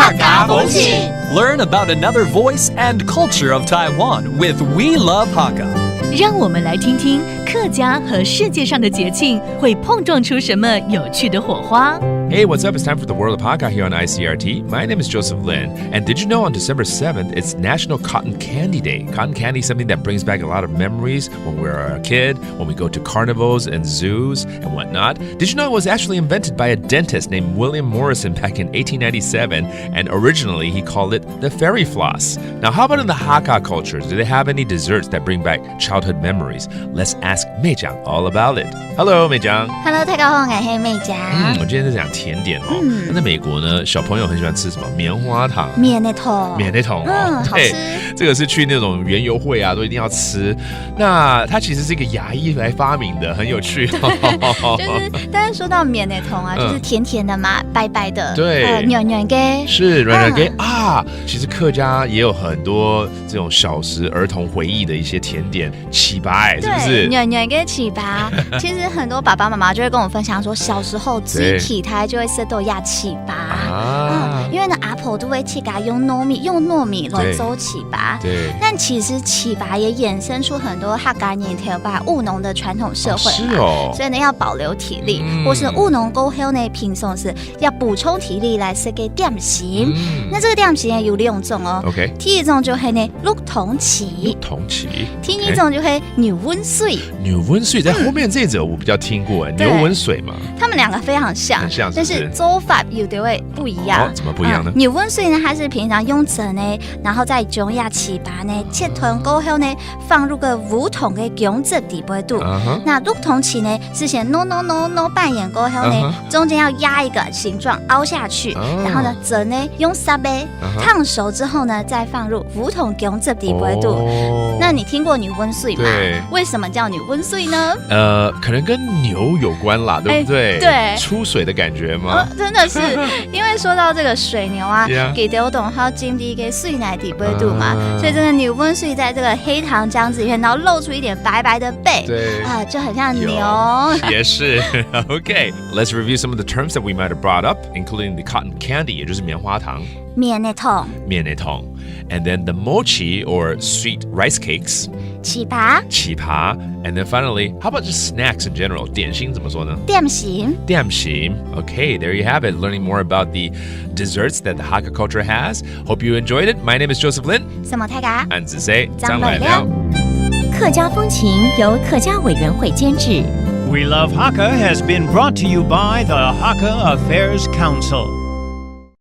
客家风情。 Learn about another voice and culture of Taiwan with We Love Hakka. 让我们来听听客家和世界上的节庆会碰撞出什么有趣的火花。 Hey, what's up? It's time for the World of Hakka here on ICRT. My name is Joseph Lin. And did you know on December 7th, it's National Cotton Candy Day. Cotton candy is something that brings back a lot of memories when we were a kid, when we go to carnivals and zoos and whatnot. Did you know it was actually invented by a dentist named William Morrison back in 1897? And originally, he called it the fairy floss. Now, how about in the Hakka culture? Do they have any desserts that bring back childhood memories? Let's ask Mei Jiang all about it. Hello, Mei Jiang. Hello， 大家好，我是妹讲。我今天在讲甜点哦。那在美国呢，小朋友很喜欢吃什么？棉花糖。棉的桶。棉的桶哦，好吃。这个是去那种园游会啊，都一定要吃。那它其实是一个牙医来发明的，很有趣。就是，但是说到棉的桶啊，就是甜甜的嘛，白白的。对。软软的。是软软的啊。其实客家也有很多这种小时儿童回忆的一些甜点，糍粑，是不是？软软的糍粑。其实很多爸爸妈妈就会跟我分享说，小时候自己他就会吃到亚糍粑，因为呢阿婆都会去给他用糯米来做糍粑。对。但其实糍粑也衍生出很多客家人条把务农的传统社会嘛，所以呢要保留体力，或是务农过后呢平常是要补充体力来吃个点心。那这个点心有2种哦。OK。第一种就是呢绿铜糍，第二种就是牛温水。牛温水在后面这则我比较听过，牛温水嘛。他们两个非常像，但是做法有的会不一样。怎么不一样呢？牛温水呢，它是平常用纸呢，然后再将亚糍粑呢切团过后呢，放入个5桶的姜汁底部度。那绿铜糍呢，是先弄半眼过后呢，中间要压一个形状凹下去，然后呢，纸呢用沙杯烫熟之后呢，再放入5桶姜汁底部度。那你听过牛温水吗？对。为什么叫牛温水呢？可能跟牛有关啦，对不对？对。出水的感觉吗？真的是，因为说到这个水牛啊，给得懂它经历一个水奶底部度嘛，所以这个牛温水在这个黑糖浆子里面，然后露出一点白白的背，对啊，就很像牛。也是。Okay, let's review some of the terms that we might have brought up, including the cotton candy, 也就是棉花糖。棉的桶。And then the mochi or sweet rice cakes. 糍粑. And then finally, how about just snacks in general? 点心怎么说呢？点心. Okay, there you have it. Learning more about the desserts that the Hakka culture has. Hope you enjoyed it. My name is Joseph Lin. 什么太嘎？安子 say 张百亮。客家风情由客家委员会监制。 We Love Hakka has been brought to you by the Hakka Affairs Council.